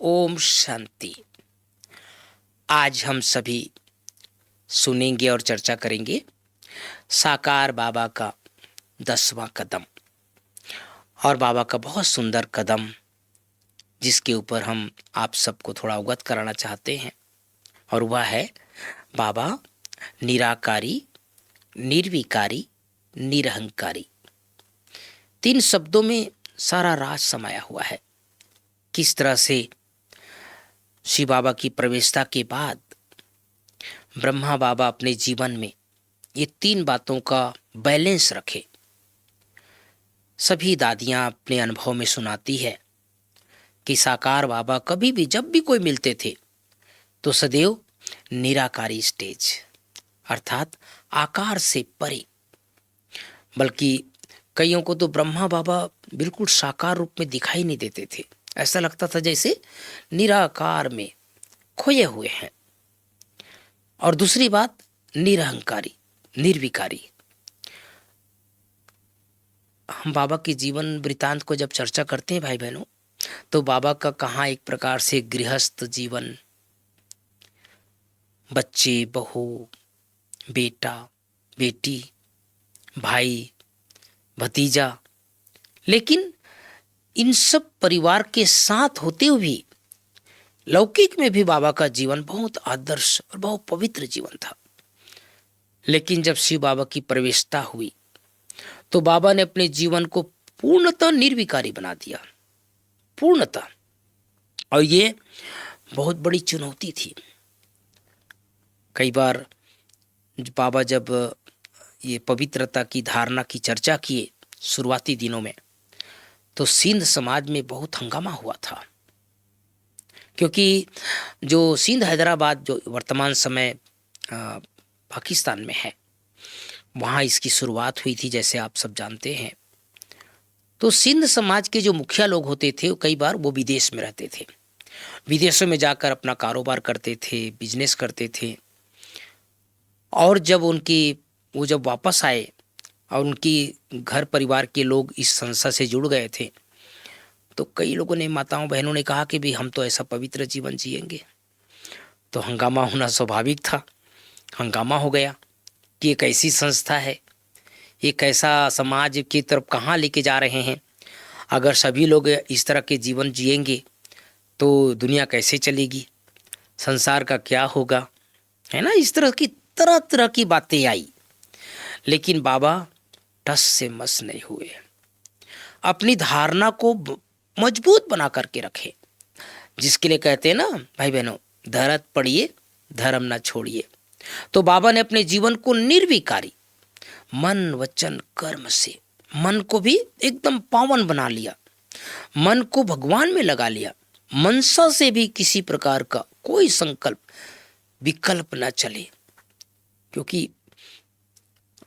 ओम शांति। आज हम सभी सुनेंगे और चर्चा करेंगे साकार बाबा का 10वां कदम। और बाबा का बहुत सुंदर कदम जिसके ऊपर हम आप सबको थोड़ा अवगत कराना चाहते हैं, और वह है बाबा निराकारी, निर्विकारी, निरहंकारी। 3 शब्दों में सारा राज समाया हुआ है। किस तरह से शिव बाबा की प्रवेशता के बाद ब्रह्मा बाबा अपने जीवन में ये 3 बातों का बैलेंस रखे। सभी दादियां अपने अनुभव में सुनाती है कि साकार बाबा कभी भी जब भी कोई मिलते थे तो सदैव निराकारी स्टेज अर्थात आकार से परे, बल्कि कईयों को तो ब्रह्मा बाबा बिल्कुल साकार रूप में दिखाई नहीं देते थे। ऐसा लगता था जैसे निराकार में खोए हुए हैं। और दूसरी बात, निरहंकारी, निर्विकारी। हम बाबा के जीवन वृतांत को जब चर्चा करते हैं भाई बहनों, तो बाबा का कहाँ एक प्रकार से गृहस्थ जीवन, बच्चे, बहू, बेटा, बेटी, भाई, भतीजा, लेकिन इन सब परिवार के साथ होते हुए भी लौकिक में भी बाबा का जीवन बहुत आदर्श और बहुत पवित्र जीवन था। लेकिन जब शिव बाबा की प्रवेशता हुई तो बाबा ने अपने जीवन को पूर्णतः निर्विकारी बना दिया, पूर्णतः। और ये बहुत बड़ी चुनौती थी। कई बार बाबा जब ये पवित्रता की धारणा की चर्चा किए शुरुआती दिनों में, तो सिंध समाज में बहुत हंगामा हुआ था। क्योंकि जो सिंध हैदराबाद जो वर्तमान समय पाकिस्तान में है, वहाँ इसकी शुरुआत हुई थी, जैसे आप सब जानते हैं। तो सिंध समाज के जो मुखिया लोग होते थे वो कई बार वो विदेश में रहते थे, विदेशों में जाकर अपना कारोबार करते थे, बिजनेस करते थे। और जब वो जब वापस आए और उनकी घर परिवार के लोग इस संस्था से जुड़ गए थे, तो कई लोगों ने, माताओं बहनों ने कहा कि भी हम तो ऐसा पवित्र जीवन जिएंगे। तो हंगामा होना स्वाभाविक था। हंगामा हो गया कि एक ऐसी संस्था है, एक ऐसा समाज की तरफ कहाँ लेके जा रहे हैं। अगर सभी लोग इस तरह के जीवन जिएंगे तो दुनिया कैसे चलेगी, संसार का क्या होगा, है ना। इस तरह तरह की बातें आई। लेकिन बाबा टस से मस नहीं हुए, अपनी धारणा को मजबूत बना करके रखे, जिसके लिए कहते हैं ना भाई बहनों, धरत पड़िए धर्म ना छोड़िए। तो बाबा ने अपने जीवन को निर्विकारी मन वचन कर्म से, मन को भी एकदम पावन बना लिया, मन को भगवान में लगा लिया। मनसा से भी किसी प्रकार का कोई संकल्प विकल्प न चले, क्योंकि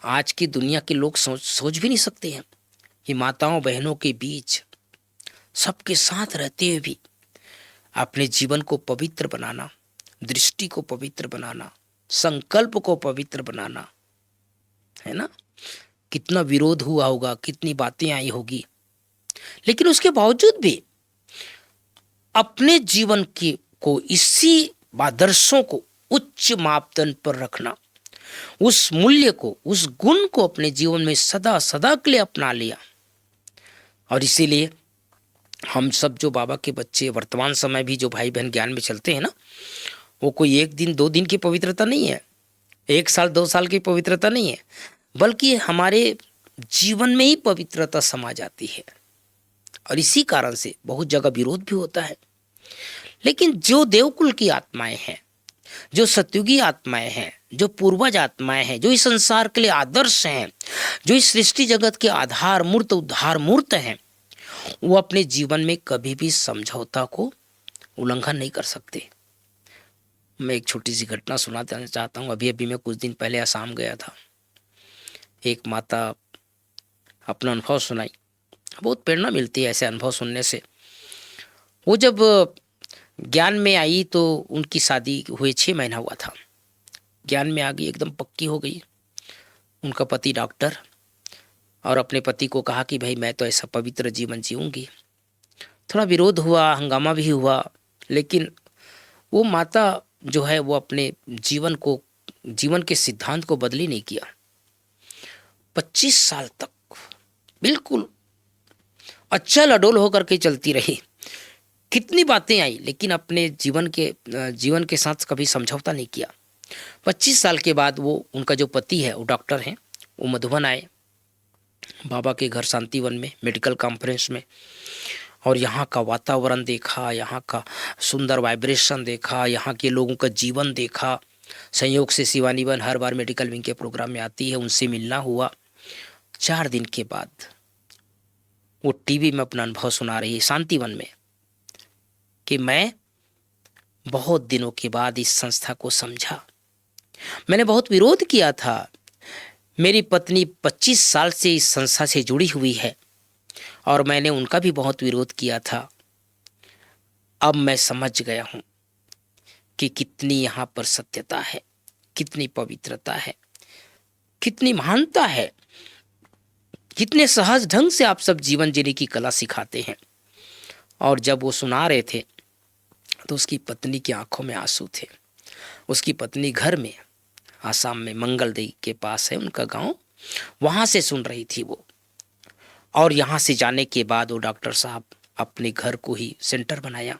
आज की दुनिया के लोग सोच भी नहीं सकते हैं कि माताओं बहनों के बीच सबके साथ रहते हुए भी अपने जीवन को पवित्र बनाना, दृष्टि को पवित्र बनाना, संकल्प को पवित्र बनाना, है ना। कितना विरोध हुआ होगा, कितनी बातें आई होगी, लेकिन उसके बावजूद भी अपने जीवन को इसी आदर्शों को उच्च मापदंड पर रखना, उस मूल्य को, उस गुण को अपने जीवन में सदा सदा के लिए अपना लिया। और इसीलिए हम सब जो बाबा के बच्चे वर्तमान समय भी जो भाई बहन ज्ञान में चलते हैं ना, वो कोई 1 दिन 2 दिन की पवित्रता नहीं है, 1 साल 2 साल की पवित्रता नहीं है, बल्कि हमारे जीवन में ही पवित्रता समा जाती है। और इसी कारण से बहुत जगह विरोध भी होता है। लेकिन जो देवकुल की आत्माएं हैं, जो सत्युगी आत्माएं हैं, जो पूर्वज आत्माएं हैं, जो इस संसार के लिए आदर्श हैं, जो इस सृष्टि जगत के आधार मूर्त उद्धार मूर्त हैं, वो अपने जीवन में कभी भी समझौता को उल्लंघन नहीं कर सकते। मैं एक छोटी सी घटना सुनाना चाहता हूँ। अभी मैं कुछ दिन पहले असम गया था। एक माता अपना अनुभव सुनाई, बहुत प्रेरणा मिलती है ऐसे अनुभव सुनने से। वो जब ज्ञान में आई तो उनकी शादी हुए 6 महीना हुआ था, ज्ञान में आ गई, एकदम पक्की हो गई। उनका पति डॉक्टर, और अपने पति को कहा कि भाई मैं तो ऐसा पवित्र जीवन जीऊंगी। थोड़ा विरोध हुआ, हंगामा भी हुआ, लेकिन वो माता जो है वो अपने जीवन के सिद्धांत को बदली नहीं किया। 25 साल तक बिल्कुल अचल अडोल होकर के चलती रही। कितनी बातें आई, लेकिन अपने जीवन के साथ कभी समझौता नहीं किया। 25 साल के बाद वो उनका जो पति है वो डॉक्टर हैं, वो मधुबन आए बाबा के घर शांतिवन में मेडिकल कॉन्फ्रेंस में, और यहाँ का वातावरण देखा, यहाँ का सुंदर वाइब्रेशन देखा, यहाँ के लोगों का जीवन देखा। संयोग से शिवानी बहन हर बार मेडिकल विंग के प्रोग्राम में आती है, उनसे मिलना हुआ। 4 दिन के बाद वो टीवी में अपना अनुभव सुना रही है शांतिवन में कि मैं बहुत दिनों के बाद इस संस्था को समझा। मैंने बहुत विरोध किया था। मेरी पत्नी 25 साल से इस संस्था से जुड़ी हुई है और मैंने उनका भी बहुत विरोध किया था। अब मैं समझ गया हूँ कि कितनी यहाँ पर सत्यता है, कितनी पवित्रता है, कितनी महानता है, कितने सहज ढंग से आप सब जीवन जीने की कला सिखाते हैं। और जब वो सुना रहे थे तो उसकी पत्नी की आंखों में आंसू थे। उसकी पत्नी घर में आसाम में मंगलदेई के पास है उनका गांव, वहां से सुन रही थी वो। और यहाँ से जाने के बाद वो डॉक्टर साहब अपने घर को ही सेंटर बनाया।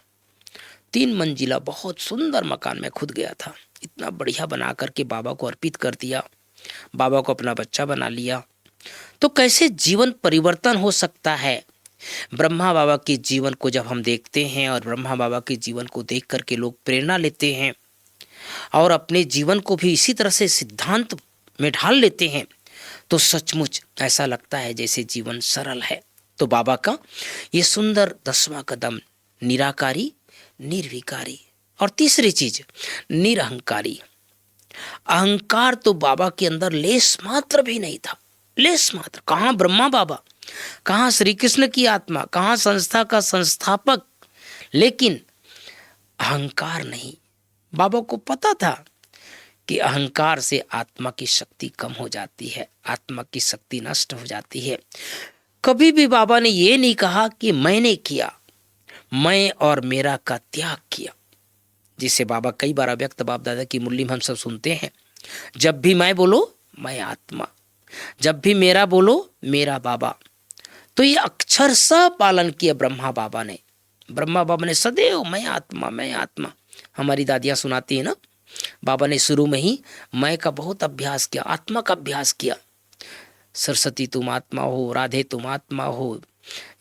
3 मंजिला बहुत सुंदर मकान में खुद गया था, इतना बढ़िया बना करके बाबा को अर्पित कर दिया, बाबा को अपना बच्चा बना लिया। तो कैसे जीवन परिवर्तन हो सकता है। ब्रह्मा बाबा के जीवन को जब हम देखते हैं और ब्रह्मा बाबा के जीवन को देख करके लोग प्रेरणा लेते हैं और अपने जीवन को भी इसी तरह से सिद्धांत में ढाल लेते हैं, तो सचमुच ऐसा लगता है जैसे जीवन सरल है। तो बाबा का ये सुंदर 10वां कदम, निराकारी, निर्विकारी, और तीसरी चीज निरहंकारी। अहंकार तो बाबा के अंदर लेस मात्र भी नहीं था, लेस मात्र। कहाँ ब्रह्मा बाबा, कहाँ श्री कृष्ण की आत्मा, कहाँ संस्था का संस्थापक, लेकिन अहंकार नहीं। बाबा को पता था कि अहंकार से आत्मा की शक्ति कम हो जाती है, आत्मा की शक्ति नष्ट हो जाती है। कभी भी बाबा ने ये नहीं कहा कि मैंने किया, मैं और मेरा का त्याग किया, जिसे बाबा कई बार अव्यक्त बाप दादा की मुरली में हम सब सुनते हैं। जब भी मैं बोलो मैं आत्मा, जब भी मेरा बोलो मेरा बाबा। तो ये अक्षरशः पालन किया ब्रह्मा बाबा ने। ब्रह्मा बाबा ने सदैव मैं आत्मा, मैं आत्मा। हमारी दादियाँ सुनाती है ना, बाबा ने शुरू में ही मैं का बहुत अभ्यास किया, आत्मा का अभ्यास किया। सरस्वती तुम आत्मा हो, राधे तुम आत्मा हो,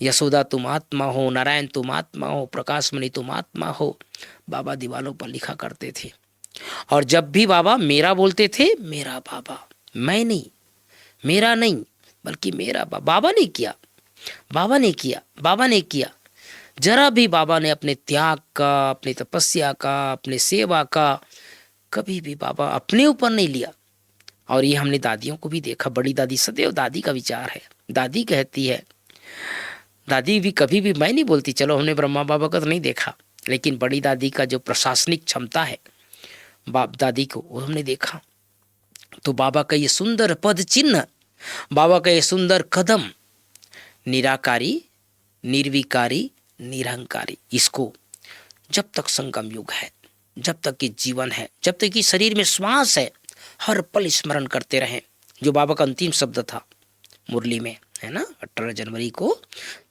यशोदा तुम आत्मा हो, नारायण तुम आत्मा हो, प्रकाशमणि तुम आत्मा हो, बाबा दीवालों पर लिखा करते थे। और जब भी बाबा मेरा बोलते थे, मेरा बाबा, मैं नहीं, मेरा नहीं, बल्कि मेरा बाबा। बाबा ने किया, बाबा ने किया, बाबा ने किया। जरा भी बाबा ने अपने त्याग का, अपनी तपस्या का, अपने सेवा का कभी भी बाबा अपने ऊपर नहीं लिया। और ये हमने दादियों को भी देखा। बड़ी दादी सदैव दादी का विचार है। दादी कहती है, दादी भी कभी भी मैं नहीं बोलती, चलो हमने ब्रह्मा बाबा का तो नहीं देखा, लेकिन बड़ी दादी का जो प्रशासनिक क्षमता है बाप दादी को, वो हमने देखा। तो बाबा का ये सुंदर पद चिन्ह, बाबा का ये सुंदर कदम, निराकारी, निर्विकारी, निरहंकारी, इसको जब तक संगम युग है, जब तक कि जीवन है, जब तक कि शरीर में श्वास है, हर पल स्मरण करते रहें। जो बाबा का अंतिम शब्द था मुरली में, है ना, 18 जनवरी को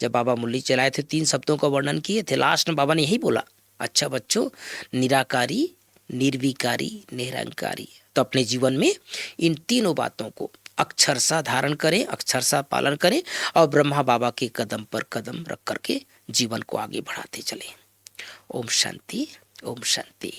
जब बाबा मुरली चलाए थे, 3 शब्दों का वर्णन किए थे। लास्ट में बाबा ने यही बोला, अच्छा बच्चों, निराकारी, निर्विकारी, निरहंकारी। तो अपने जीवन में इन तीनों बातों को अक्षरशः धारण करें, अक्षरशः पालन करें और ब्रह्मा बाबा के कदम पर कदम रख करके जीवन को आगे बढ़ाते चलें। ओम शांति, ओम शांति।